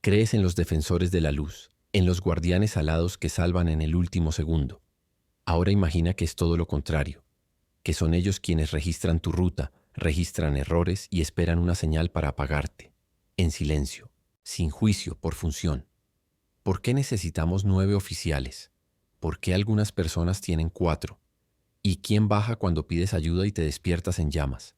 Crees en los defensores de la luz, en los guardianes alados que salvan en el último segundo. Ahora imagina que es todo lo contrario, que son ellos quienes registran tu ruta, registran errores y esperan una señal para apagarte, en silencio, sin juicio, por función. ¿Por qué necesitamos 9 oficiales? ¿Por qué algunas personas tienen 4? ¿Y quién baja cuando pides ayuda y te despiertas en llamas?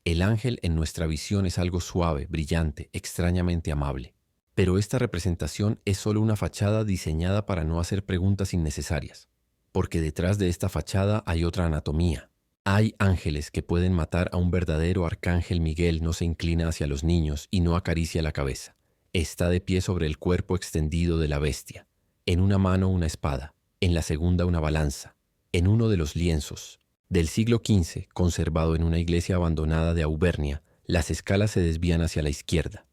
El ángel en nuestra visión es algo suave, brillante, extrañamente amable. Pero esta representación es solo una fachada diseñada para no hacer preguntas innecesarias. Porque detrás de esta fachada hay otra anatomía. Hay ángeles que pueden matar a un verdadero arcángel Miguel. No se inclina hacia los niños y no acaricia la cabeza. Está de pie sobre el cuerpo extendido de la bestia. En una mano una espada, en la segunda una balanza. En uno de los lienzos, del siglo XV, conservado en una iglesia abandonada de Auvernia, las escalas se desvían hacia la izquierda.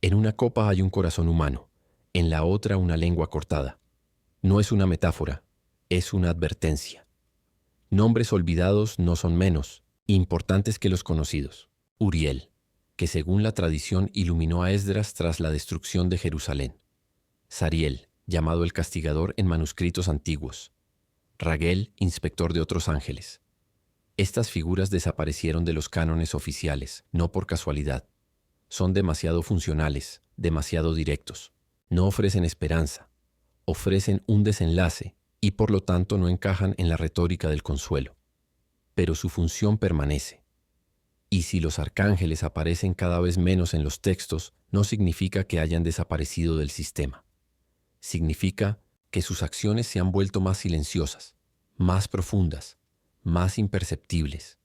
En una copa hay un corazón humano, en la otra una lengua cortada. No es una metáfora, es una advertencia. Nombres olvidados no son menos importantes que los conocidos. Uriel, que según la tradición iluminó a Esdras tras la destrucción de Jerusalén. Sariel, llamado el castigador en manuscritos antiguos. Raguel, inspector de otros ángeles. Estas figuras desaparecieron de los cánones oficiales, no por casualidad. Son demasiado funcionales, demasiado directos. No ofrecen esperanza, ofrecen un desenlace y por lo tanto no encajan en la retórica del consuelo. Pero su función permanece. Y si los arcángeles aparecen cada vez menos en los textos, no significa que hayan desaparecido del sistema. Significa que sus acciones se han vuelto más silenciosas, más profundas, más imperceptibles,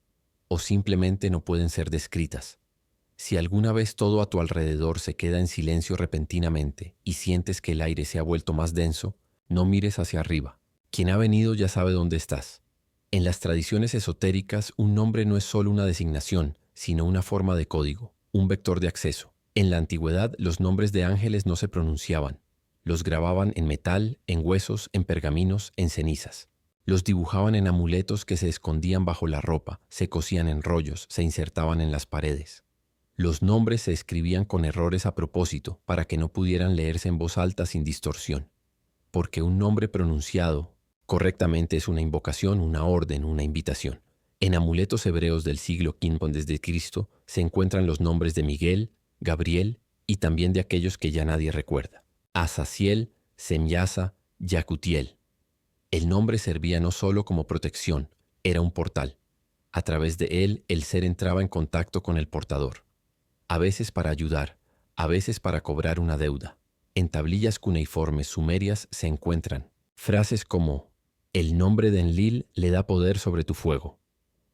o simplemente no pueden ser descritas. Si alguna vez todo a tu alrededor se queda en silencio repentinamente y sientes que el aire se ha vuelto más denso, no mires hacia arriba. Quien ha venido ya sabe dónde estás. En las tradiciones esotéricas, un nombre no es solo una designación, sino una forma de código, un vector de acceso. En la antigüedad, los nombres de ángeles no se pronunciaban. Los grababan en metal, en huesos, en pergaminos, en cenizas. Los dibujaban en amuletos que se escondían bajo la ropa, se cosían en rollos, se insertaban en las paredes. Los nombres se escribían con errores a propósito para que no pudieran leerse en voz alta sin distorsión. Porque un nombre pronunciado correctamente es una invocación, una orden, una invitación. En amuletos hebreos del siglo V desde Cristo se encuentran los nombres de Miguel, Gabriel y también de aquellos que ya nadie recuerda. Azaziel, Semyasa, Yacutiel. El nombre servía no solo como protección, era un portal. A través de él, el ser entraba en contacto con el portador. A veces para ayudar, a veces para cobrar una deuda. En tablillas cuneiformes sumerias se encuentran frases como: el nombre de Enlil le da poder sobre tu fuego.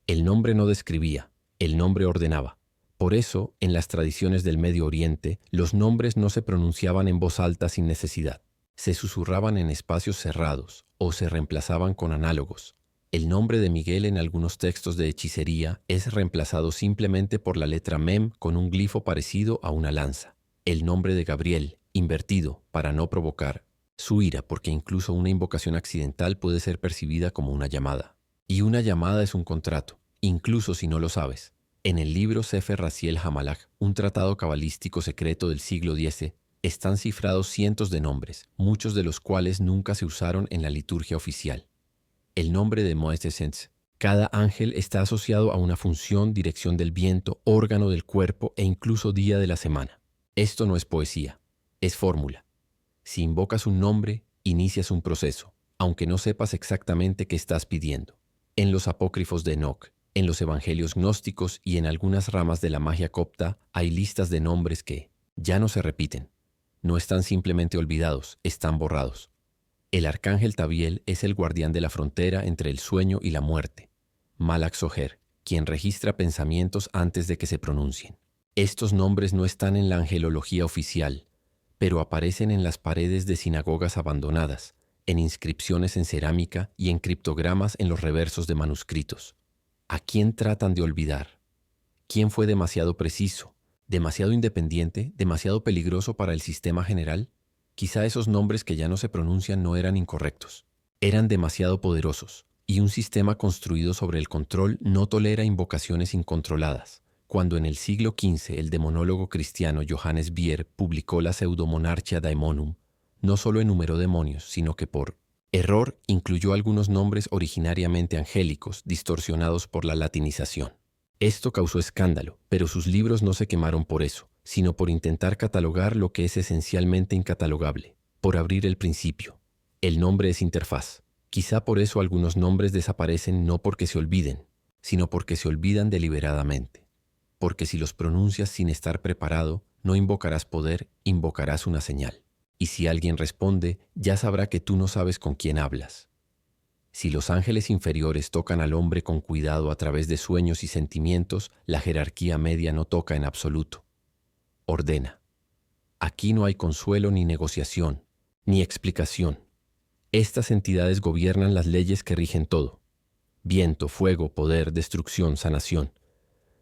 El nombre no describía, el nombre ordenaba. Por eso, en las tradiciones del Medio Oriente, los nombres no se pronunciaban en voz alta sin necesidad. Se susurraban en espacios cerrados o se reemplazaban con análogos. El nombre de Miguel en algunos textos de hechicería es reemplazado simplemente por la letra Mem con un glifo parecido a una lanza. El nombre de Gabriel, invertido para no provocar su ira, porque incluso una invocación accidental puede ser percibida como una llamada. Y una llamada es un contrato, incluso si no lo sabes. En el libro Sefer Raziel Hamalach, un tratado cabalístico secreto del siglo X, están cifrados cientos de nombres, muchos de los cuales nunca se usaron en la liturgia oficial. El nombre de Moesesens. Cada ángel está asociado a una función, dirección del viento, órgano del cuerpo e incluso día de la semana. Esto no es poesía, es fórmula. Si invocas un nombre, inicias un proceso, aunque no sepas exactamente qué estás pidiendo. En los apócrifos de Enoch, en los evangelios gnósticos y en algunas ramas de la magia copta hay listas de nombres que ya no se repiten. No están simplemente olvidados, están borrados. El arcángel Tabiel es el guardián de la frontera entre el sueño y la muerte. Malach Soher, quien registra pensamientos antes de que se pronuncien. Estos nombres no están en la angelología oficial, pero aparecen en las paredes de sinagogas abandonadas, en inscripciones en cerámica y en criptogramas en los reversos de manuscritos. ¿A quién tratan de olvidar? ¿Quién fue demasiado preciso, demasiado independiente, demasiado peligroso para el sistema general? Quizá esos nombres que ya no se pronuncian no eran incorrectos, eran demasiado poderosos, y un sistema construido sobre el control no tolera invocaciones incontroladas. Cuando en el siglo XV el demonólogo cristiano Johannes Bier publicó la Pseudomonarchia Daemonum, no solo enumeró demonios, sino que por error incluyó algunos nombres originariamente angélicos, distorsionados por la latinización. Esto causó escándalo, pero sus libros no se quemaron por eso, sino por intentar catalogar lo que es esencialmente incatalogable, por abrir el principio. El nombre es interfaz. Quizá por eso algunos nombres desaparecen no porque se olviden, sino porque se olvidan deliberadamente. Porque si los pronuncias sin estar preparado, no invocarás poder, invocarás una señal. Y si alguien responde, ya sabrá que tú no sabes con quién hablas. Si los ángeles inferiores tocan al hombre con cuidado a través de sueños y sentimientos, la jerarquía media no toca en absoluto. Ordena. Aquí no hay consuelo ni negociación, ni explicación. Estas entidades gobiernan las leyes que rigen todo. Viento, fuego, poder, destrucción, sanación.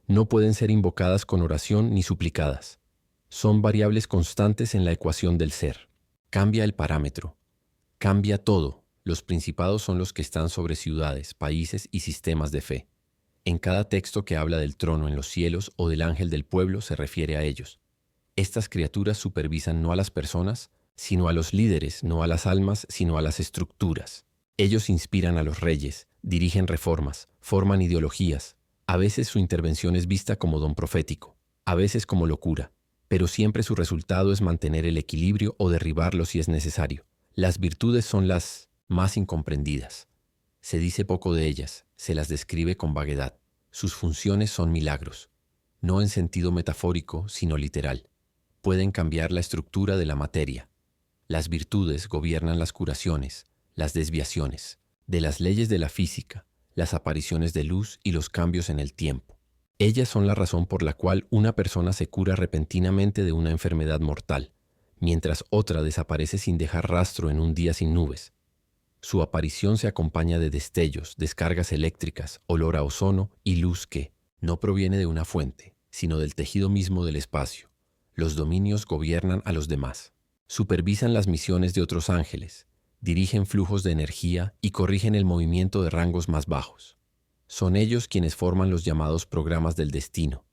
No pueden ser invocadas con oración ni suplicadas. Son variables constantes en la ecuación del ser. Cambia el parámetro. Cambia todo. Los principados son los que están sobre ciudades, países y sistemas de fe. En cada texto que habla del trono en los cielos o del ángel del pueblo se refiere a ellos. Estas criaturas supervisan no a las personas, sino a los líderes, no a las almas, sino a las estructuras. Ellos inspiran a los reyes, dirigen reformas, forman ideologías. A veces su intervención es vista como don profético, a veces como locura, pero siempre su resultado es mantener el equilibrio o derribarlo si es necesario. Las virtudes son las más incomprendidas. Se dice poco de ellas, se las describe con vaguedad. Sus funciones son milagros, no en sentido metafórico, sino literal. Pueden cambiar la estructura de la materia. Las virtudes gobiernan las curaciones, las desviaciones, de las leyes de la física, las apariciones de luz y los cambios en el tiempo. Ellas son la razón por la cual una persona se cura repentinamente de una enfermedad mortal, mientras otra desaparece sin dejar rastro en un día sin nubes. Su aparición se acompaña de destellos, descargas eléctricas, olor a ozono y luz que no proviene de una fuente, sino del tejido mismo del espacio. Los dominios gobiernan a los demás. Supervisan las misiones de otros ángeles, dirigen flujos de energía y corrigen el movimiento de rangos más bajos. Son ellos quienes forman los llamados programas del destino.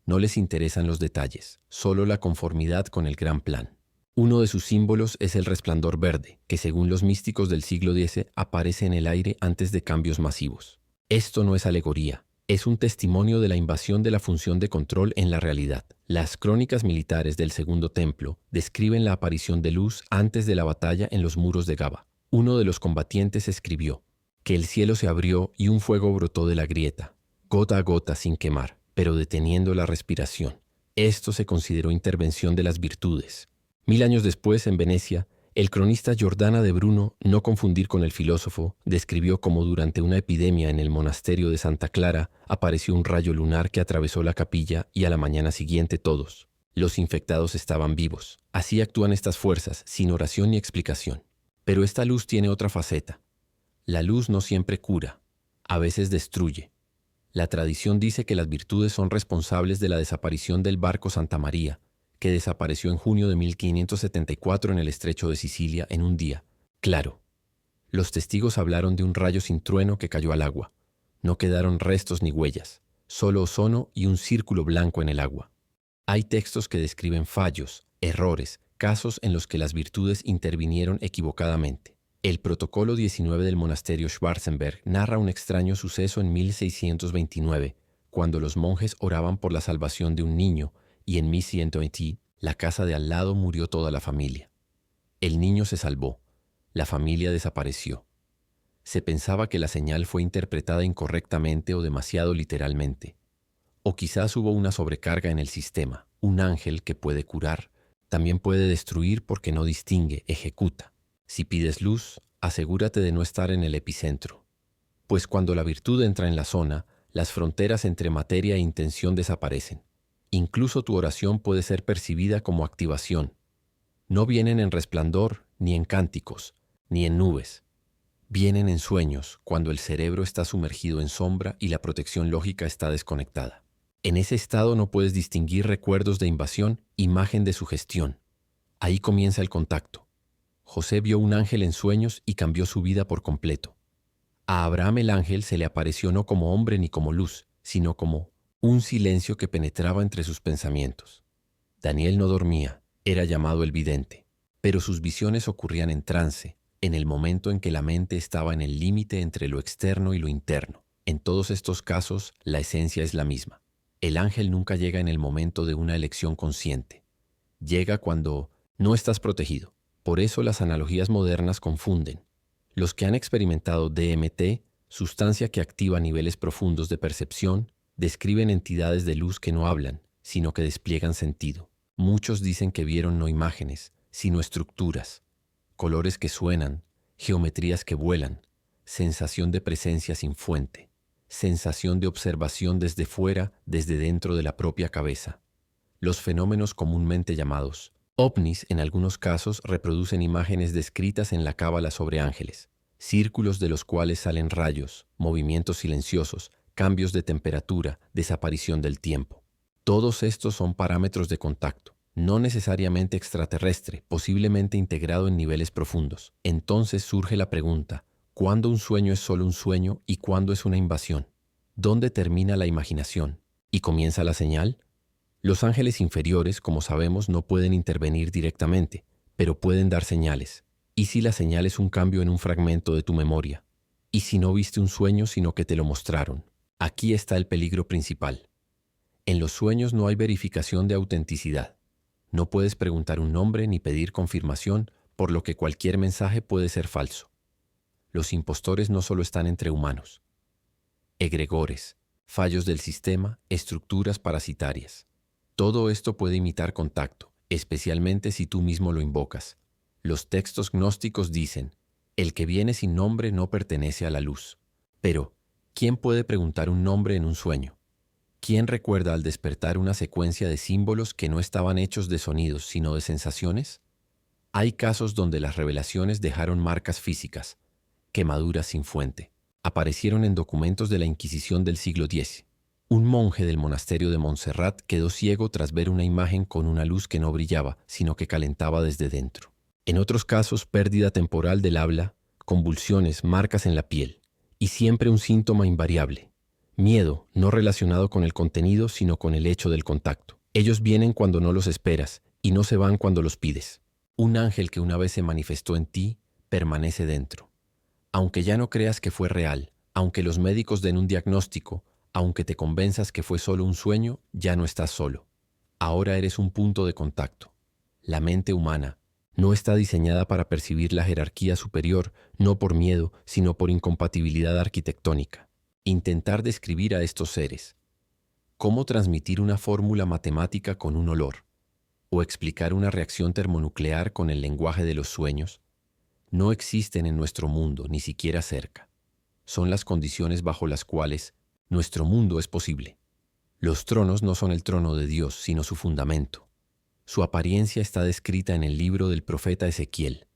No les interesan los detalles, solo la conformidad con el gran plan. Uno de sus símbolos es el resplandor verde, que según los místicos del siglo X aparece en el aire antes de cambios masivos. Esto no es alegoría, es un testimonio de la invasión de la función de control en la realidad. Las crónicas militares del Segundo Templo describen la aparición de luz antes de la batalla en los muros de Gaba. Uno de los combatientes escribió que el cielo se abrió y un fuego brotó de la grieta, gota a gota sin quemar, pero deteniendo la respiración. Esto se consideró intervención de las virtudes. 1000 años después, en Venecia, el cronista Giordana de Bruno, no confundir con el filósofo, describió cómo durante una epidemia en el monasterio de Santa Clara apareció un rayo lunar que atravesó la capilla y a la mañana siguiente todos. Los infectados estaban vivos. Así actúan estas fuerzas, sin oración ni explicación. Pero esta luz tiene otra faceta. La luz no siempre cura, a veces destruye. La tradición dice que las virtudes son responsables de la desaparición del barco Santa María, que desapareció en junio de 1574 en el estrecho de Sicilia en un día. Claro, los testigos hablaron de un rayo sin trueno que cayó al agua. No quedaron restos ni huellas, solo ozono y un círculo blanco en el agua. Hay textos que describen fallos, errores, casos en los que las virtudes intervinieron equivocadamente. El protocolo 19 del monasterio Schwarzenberg narra un extraño suceso en 1629, cuando los monjes oraban por la salvación de un niño, y en 1120, la casa de al lado murió toda la familia. El niño se salvó, la familia desapareció. Se pensaba que la señal fue interpretada incorrectamente o demasiado literalmente. O quizás hubo una sobrecarga en el sistema. Un ángel que puede curar, también puede destruir porque no distingue, ejecuta. Si pides luz, asegúrate de no estar en el epicentro. Pues cuando la virtud entra en la zona, las fronteras entre materia e intención desaparecen. Incluso tu oración puede ser percibida como activación. No vienen en resplandor, ni en cánticos, ni en nubes. Vienen en sueños, cuando el cerebro está sumergido en sombra y la protección lógica está desconectada. En ese estado no puedes distinguir recuerdos de invasión, imagen de sugestión. Ahí comienza el contacto. José vio un ángel en sueños y cambió su vida por completo. A Abraham el ángel se le apareció no como hombre ni como luz, sino como un silencio que penetraba entre sus pensamientos. Daniel no dormía, era llamado el vidente, pero sus visiones ocurrían en trance, en el momento en que la mente estaba en el límite entre lo externo y lo interno. En todos estos casos, la esencia es la misma. El ángel nunca llega en el momento de una elección consciente. Llega cuando no estás protegido. Por eso las analogías modernas confunden. Los que han experimentado DMT, sustancia que activa niveles profundos de percepción, describen entidades de luz que no hablan, sino que despliegan sentido. Muchos dicen que vieron no imágenes, sino estructuras, colores que suenan, geometrías que vuelan, sensación de presencia sin fuente, sensación de observación desde fuera, desde dentro de la propia cabeza. Los fenómenos comúnmente llamados ovnis en algunos casos reproducen imágenes descritas en la cábala sobre ángeles, círculos de los cuales salen rayos, movimientos silenciosos, cambios de temperatura, desaparición del tiempo. Todos estos son parámetros de contacto, no necesariamente extraterrestre, posiblemente integrado en niveles profundos. Entonces surge la pregunta, ¿cuándo un sueño es solo un sueño y cuándo es una invasión? ¿Dónde termina la imaginación? ¿Y comienza la señal? Los ángeles inferiores, como sabemos, no pueden intervenir directamente, pero pueden dar señales. ¿Y si la señal es un cambio en un fragmento de tu memoria? ¿Y si no viste un sueño sino que te lo mostraron? Aquí está el peligro principal. En los sueños no hay verificación de autenticidad. No puedes preguntar un nombre ni pedir confirmación, por lo que cualquier mensaje puede ser falso. Los impostores no solo están entre humanos. Egregores, fallos del sistema, estructuras parasitarias. Todo esto puede imitar contacto, especialmente si tú mismo lo invocas. Los textos gnósticos dicen, el que viene sin nombre no pertenece a la luz. Pero, ¿quién puede preguntar un nombre en un sueño? ¿Quién recuerda al despertar una secuencia de símbolos que no estaban hechos de sonidos, sino de sensaciones? Hay casos donde las revelaciones dejaron marcas físicas, quemaduras sin fuente. Aparecieron en documentos de la Inquisición del siglo X. Un monje del monasterio de Montserrat quedó ciego tras ver una imagen con una luz que no brillaba, sino que calentaba desde dentro. En otros casos, pérdida temporal del habla, convulsiones, marcas en la piel, y siempre un síntoma invariable. Miedo, no relacionado con el contenido, sino con el hecho del contacto. Ellos vienen cuando no los esperas, y no se van cuando los pides. Un ángel que una vez se manifestó en ti, permanece dentro. Aunque ya no creas que fue real, aunque los médicos den un diagnóstico, aunque te convenzas que fue solo un sueño, ya no estás solo. Ahora eres un punto de contacto. La mente humana no está diseñada para percibir la jerarquía superior, no por miedo, sino por incompatibilidad arquitectónica. Intentar describir a estos seres, cómo transmitir una fórmula matemática con un olor, o explicar una reacción termonuclear con el lenguaje de los sueños, no existen en nuestro mundo, ni siquiera cerca. Son las condiciones bajo las cuales nuestro mundo es posible. Los tronos no son el trono de Dios, sino su fundamento. Su apariencia está descrita en el libro del profeta Ezequiel.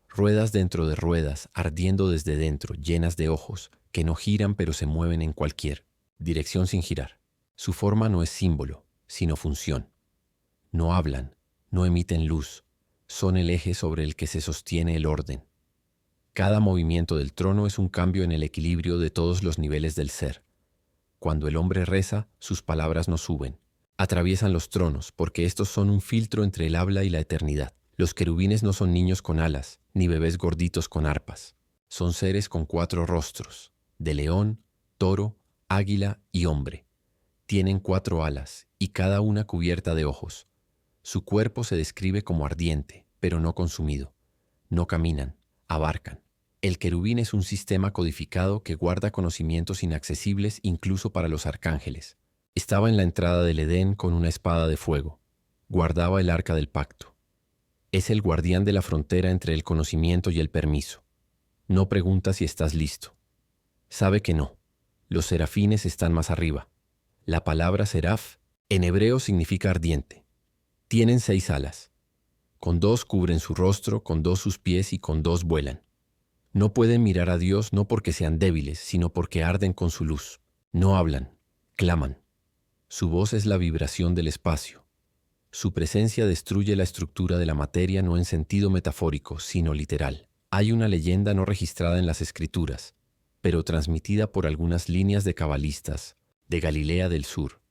Ruedas dentro de ruedas, ardiendo desde dentro, llenas de ojos, que no giran pero se mueven en cualquier dirección sin girar. Su forma no es símbolo, sino función. No hablan, no emiten luz, son el eje sobre el que se sostiene el orden. Cada movimiento del trono es un cambio en el equilibrio de todos los niveles del ser. Cuando el hombre reza, sus palabras no suben. Atraviesan los tronos, porque estos son un filtro entre el habla y la eternidad. Los querubines no son niños con alas, ni bebés gorditos con arpas. Son seres con 4 rostros, de león, toro, águila y hombre. Tienen 4 alas, y cada una cubierta de ojos. Su cuerpo se describe como ardiente, pero no consumido. No caminan, abarcan. El querubín es un sistema codificado que guarda conocimientos inaccesibles incluso para los arcángeles. Estaba en la entrada del Edén con una espada de fuego. Guardaba el arca del pacto. Es el guardián de la frontera entre el conocimiento y el permiso. No pregunta si estás listo. Sabe que no. Los serafines están más arriba. La palabra seraf en hebreo significa ardiente. Tienen 6 alas. Con 2 cubren su rostro, con 2 sus pies y con 2 vuelan. No pueden mirar a Dios no porque sean débiles, sino porque arden con su luz. No hablan, claman. Su voz es la vibración del espacio. Su presencia destruye la estructura de la materia no en sentido metafórico, sino literal. Hay una leyenda no registrada en las escrituras, pero transmitida por algunas líneas de cabalistas de Galilea del Sur,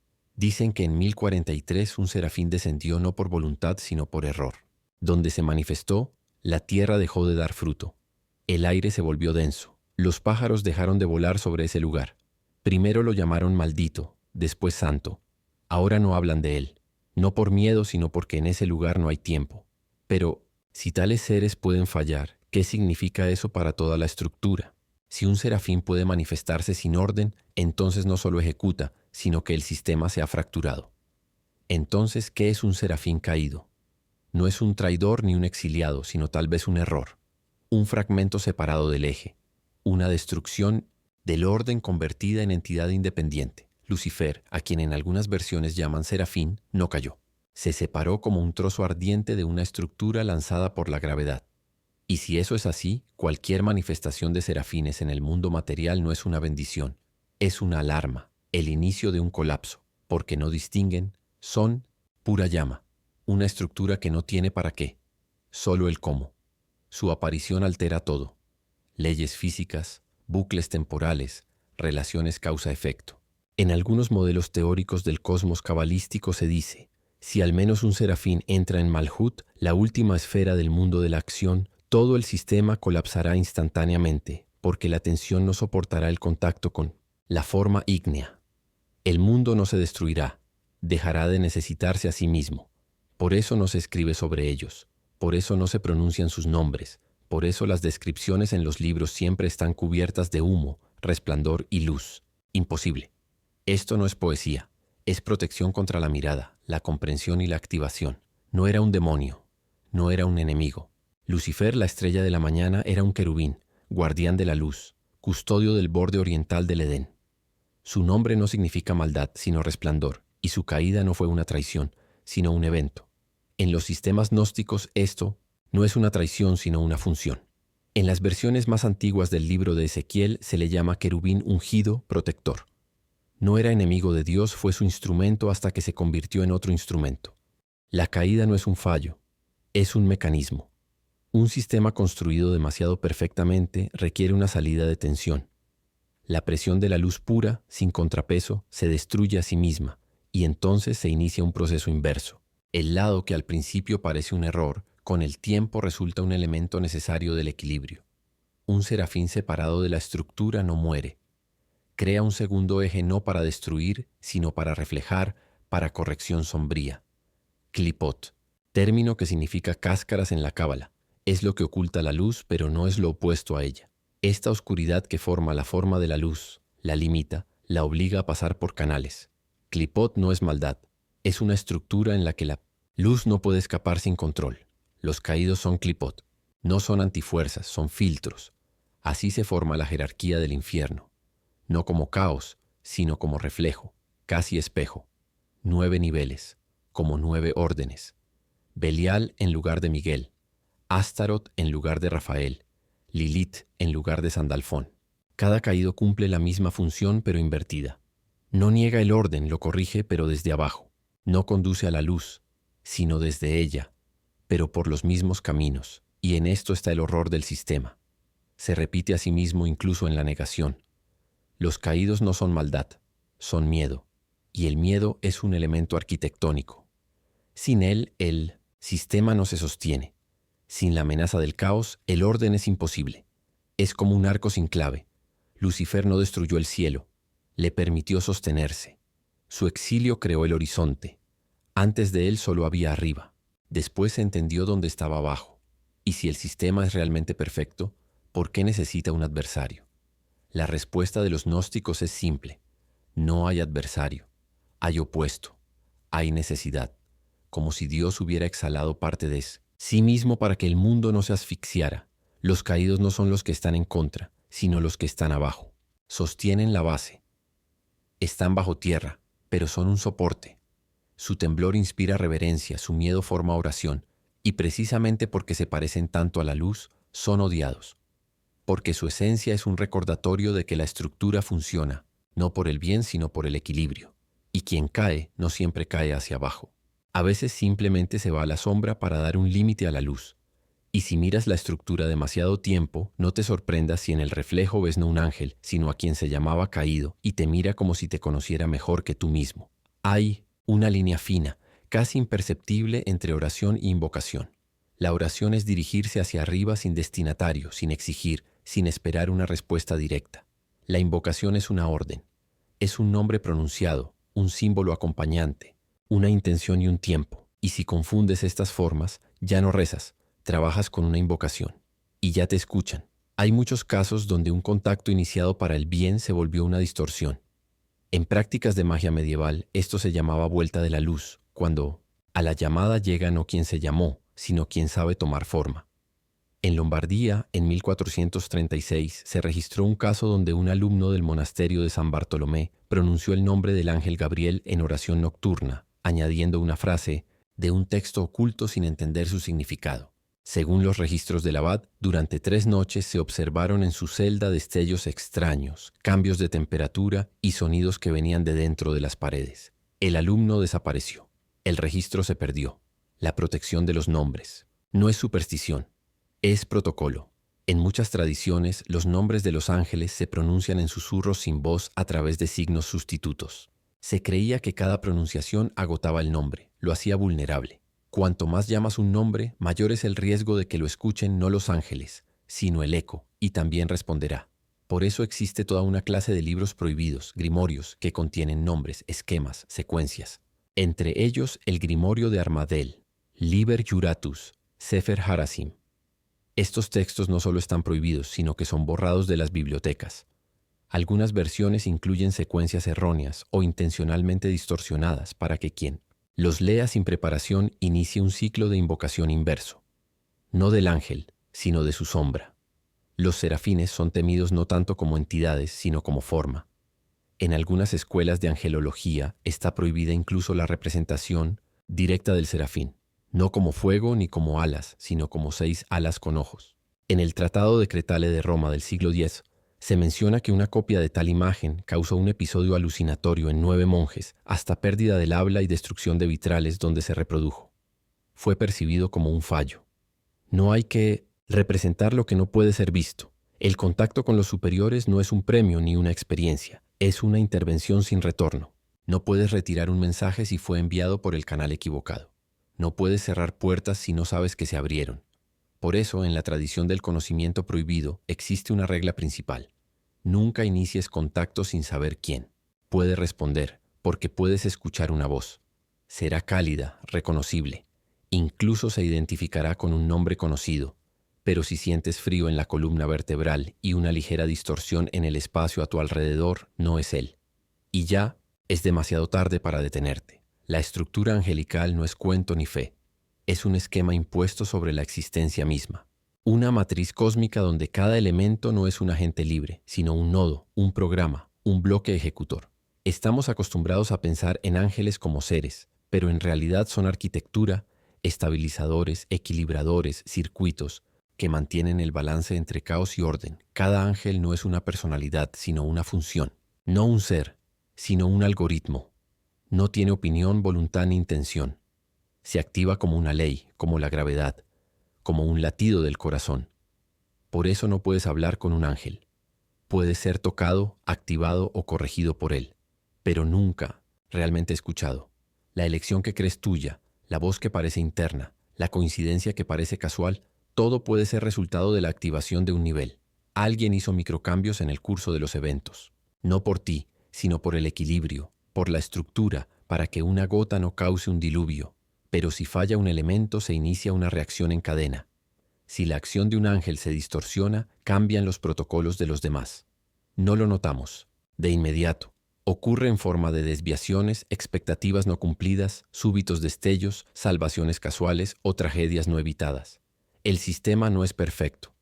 Dicen que en 1043 un serafín descendió no por voluntad sino por error. Donde se manifestó, la tierra dejó de dar fruto. El aire se volvió denso. Los pájaros dejaron de volar sobre ese lugar. Primero lo llamaron maldito, después santo. Ahora no hablan de él, no por miedo sino porque en ese lugar no hay tiempo. Pero, si tales seres pueden fallar, ¿qué significa eso para toda la estructura? Si un serafín puede manifestarse sin orden, entonces no solo ejecuta, sino que el sistema se ha fracturado. Entonces, ¿qué es un serafín caído? No es un traidor ni un exiliado, sino tal vez un error, un fragmento separado del eje, una destrucción del orden convertida en entidad independiente. Lucifer, a quien en algunas versiones llaman serafín, no cayó. Se separó como un trozo ardiente de una estructura lanzada por la gravedad. Y si eso es así, cualquier manifestación de serafines en el mundo material no es una bendición, es una alarma, el inicio de un colapso, porque no distinguen, son pura llama, una estructura que no tiene para qué, solo el cómo. Su aparición altera todo, leyes físicas, bucles temporales, relaciones causa-efecto. En algunos modelos teóricos del cosmos cabalístico se dice, si al menos un serafín entra en Malhut, la última esfera del mundo de la acción, todo el sistema colapsará instantáneamente, porque la tensión no soportará el contacto con la forma ígnea. El mundo no se destruirá, dejará de necesitarse a sí mismo. Por eso no se escribe sobre ellos, por eso no se pronuncian sus nombres, por eso las descripciones en los libros siempre están cubiertas de humo, resplandor y luz. Imposible. Esto no es poesía, es protección contra la mirada, la comprensión y la activación. No era un demonio, no era un enemigo. Lucifer, la estrella de la mañana, era un querubín, guardián de la luz, custodio del borde oriental del Edén. Su nombre no significa maldad, sino resplandor, y su caída no fue una traición, sino un evento. En los sistemas gnósticos esto no es una traición, sino una función. En las versiones más antiguas del libro de Ezequiel se le llama querubín ungido protector. No era enemigo de Dios, fue su instrumento hasta que se convirtió en otro instrumento. La caída no es un fallo, es un mecanismo. Un sistema construido demasiado perfectamente requiere una salida de tensión. La presión de la luz pura, sin contrapeso, se destruye a sí misma, y entonces se inicia un proceso inverso. El lado que al principio parece un error, con el tiempo resulta un elemento necesario del equilibrio. Un serafín separado de la estructura no muere. Crea un segundo eje no para destruir, sino para reflejar, para corrección sombría. Clipot, término que significa cáscaras en la cábala. Es lo que oculta la luz, pero no es lo opuesto a ella. Esta oscuridad que forma la forma de la luz, la limita, la obliga a pasar por canales. Clipot no es maldad, es una estructura en la que la luz no puede escapar sin control. Los caídos son clipot, no son antifuerzas, son filtros. Así se forma la jerarquía del infierno. No como caos, sino como reflejo, casi espejo. 9 niveles, como 9 órdenes. Belial en lugar de Miguel. Astaroth en lugar de Rafael, Lilith en lugar de Sandalfón. Cada caído cumple la misma función pero invertida. No niega el orden, lo corrige pero desde abajo. No conduce a la luz, sino desde ella, pero por los mismos caminos. Y en esto está el horror del sistema. Se repite a sí mismo incluso en la negación. Los caídos no son maldad, son miedo. Y el miedo es un elemento arquitectónico. Sin él, el sistema no se sostiene. Sin la amenaza del caos, el orden es imposible. Es como un arco sin clave. Lucifer no destruyó el cielo, le permitió sostenerse. Su exilio creó el horizonte. Antes de él solo había arriba. Después se entendió dónde estaba abajo. Y si el sistema es realmente perfecto, ¿por qué necesita un adversario? La respuesta de los gnósticos es simple. No hay adversario. Hay opuesto. Hay necesidad. Como si Dios hubiera exhalado parte de sí mismo para que el mundo no se asfixiara. Los caídos no son los que están en contra, sino los que están abajo. Sostienen la base. Están bajo tierra, pero son un soporte. Su temblor inspira reverencia, su miedo forma oración, y precisamente porque se parecen tanto a la luz, son odiados. Porque su esencia es un recordatorio de que la estructura funciona, no por el bien sino por el equilibrio. Y quien cae no siempre cae hacia abajo. A veces simplemente se va a la sombra para dar un límite a la luz. Y si miras la estructura demasiado tiempo, no te sorprendas si en el reflejo ves no un ángel, sino a quien se llamaba caído y te mira como si te conociera mejor que tú mismo. Hay una línea fina, casi imperceptible entre oración e invocación. La oración es dirigirse hacia arriba sin destinatario, sin exigir, sin esperar una respuesta directa. La invocación es una orden. Es un nombre pronunciado, un símbolo acompañante, una intención y un tiempo. Y si confundes estas formas, ya no rezas, trabajas con una invocación. Y ya te escuchan. Hay muchos casos donde un contacto iniciado para el bien se volvió una distorsión. En prácticas de magia medieval, esto se llamaba vuelta de la luz, cuando a la llamada llega no quien se llamó, sino quien sabe tomar forma. En Lombardía, en 1436, se registró un caso donde un alumno del monasterio de San Bartolomé pronunció el nombre del ángel Gabriel en oración nocturna, añadiendo una frase de un texto oculto sin entender su significado. Según los registros del abad, durante 3 noches se observaron en su celda destellos extraños, cambios de temperatura y sonidos que venían de dentro de las paredes. El alumno desapareció. El registro se perdió. La protección de los nombres. No es superstición, es protocolo. En muchas tradiciones, los nombres de los ángeles se pronuncian en susurros sin voz a través de signos sustitutos. Se creía que cada pronunciación agotaba el nombre, lo hacía vulnerable. Cuanto más llamas un nombre, mayor es el riesgo de que lo escuchen no los ángeles, sino el eco, y también responderá. Por eso existe toda una clase de libros prohibidos, grimorios, que contienen nombres, esquemas, secuencias. Entre ellos el Grimorio de Armadel, Liber Juratus, Sefer Harasim. Estos textos no solo están prohibidos, sino que son borrados de las bibliotecas. Algunas versiones incluyen secuencias erróneas o intencionalmente distorsionadas para que quien los lea sin preparación inicie un ciclo de invocación inverso. No del ángel, sino de su sombra. Los serafines son temidos no tanto como entidades, sino como forma. En algunas escuelas de angelología está prohibida incluso la representación directa del serafín, no como fuego ni como alas, sino como 6 alas con ojos. En el Tratado Decretale de Roma del siglo X, se menciona que una copia de tal imagen causó un episodio alucinatorio en 9 monjes, hasta pérdida del habla y destrucción de vitrales donde se reprodujo. Fue percibido como un fallo. No hay que representar lo que no puede ser visto. El contacto con los superiores no es un premio ni una experiencia, es una intervención sin retorno. No puedes retirar un mensaje si fue enviado por el canal equivocado. No puedes cerrar puertas si no sabes que se abrieron. Por eso, en la tradición del conocimiento prohibido, existe una regla principal. Nunca inicies contacto sin saber quién. Puede responder, porque puedes escuchar una voz. Será cálida, reconocible. Incluso se identificará con un nombre conocido. Pero si sientes frío en la columna vertebral y una ligera distorsión en el espacio a tu alrededor, no es él. Y ya es demasiado tarde para detenerte. La estructura angelical no es cuento ni fe. Es un esquema impuesto sobre la existencia misma. Una matriz cósmica donde cada elemento no es un agente libre, sino un nodo, un programa, un bloque ejecutor. Estamos acostumbrados a pensar en ángeles como seres, pero en realidad son arquitectura, estabilizadores, equilibradores, circuitos, que mantienen el balance entre caos y orden. Cada ángel no es una personalidad, sino una función. No un ser, sino un algoritmo. No tiene opinión, voluntad ni intención. Se activa como una ley, como la gravedad, como un latido del corazón. Por eso no puedes hablar con un ángel. Puedes ser tocado, activado o corregido por él, pero nunca realmente escuchado. La elección que crees tuya, la voz que parece interna, la coincidencia que parece casual, todo puede ser resultado de la activación de un nivel. Alguien hizo microcambios en el curso de los eventos. No por ti, sino por el equilibrio, por la estructura, para que una gota no cause un diluvio. Pero si falla un elemento, se inicia una reacción en cadena. Si la acción de un ángel se distorsiona, cambian los protocolos de los demás. No lo notamos. De inmediato. Ocurre en forma de desviaciones, expectativas no cumplidas, súbitos destellos, salvaciones casuales o tragedias no evitadas. El sistema no es perfecto.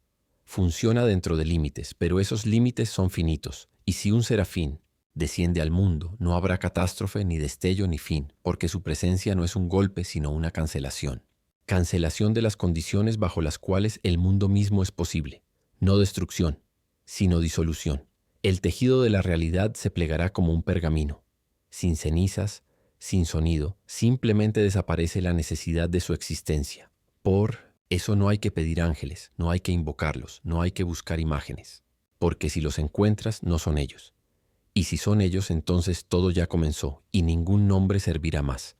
Funciona dentro de límites, pero esos límites son finitos. Y si un serafín desciende al mundo, no habrá catástrofe, ni destello, ni fin, porque su presencia no es un golpe, sino una cancelación. Cancelación de las condiciones bajo las cuales el mundo mismo es posible. No destrucción, sino disolución. El tejido de la realidad se plegará como un pergamino. Sin cenizas, sin sonido, simplemente desaparece la necesidad de su existencia. Por eso no hay que pedir ángeles, no hay que invocarlos, no hay que buscar imágenes. Porque si los encuentras, no son ellos. Y si son ellos, entonces todo ya comenzó y ningún nombre servirá más,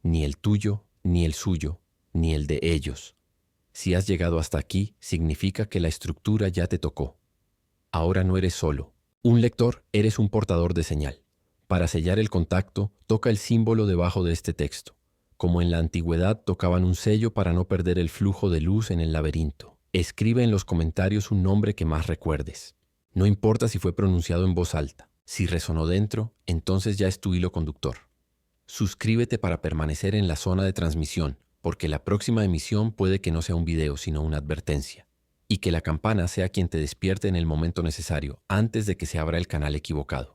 ni el tuyo, ni el suyo, ni el de ellos. Si has llegado hasta aquí, significa que la estructura ya te tocó. Ahora no eres solo. Un lector, eres un portador de señal. Para sellar el contacto, toca el símbolo debajo de este texto. Como en la antigüedad tocaban un sello para no perder el flujo de luz en el laberinto. Escribe en los comentarios un nombre que más recuerdes. No importa si fue pronunciado en voz alta. Si resonó dentro, entonces ya es tu hilo conductor. Suscríbete para permanecer en la zona de transmisión, porque la próxima emisión puede que no sea un video, sino una advertencia. Y que la campana sea quien te despierte en el momento necesario, antes de que se abra el canal equivocado.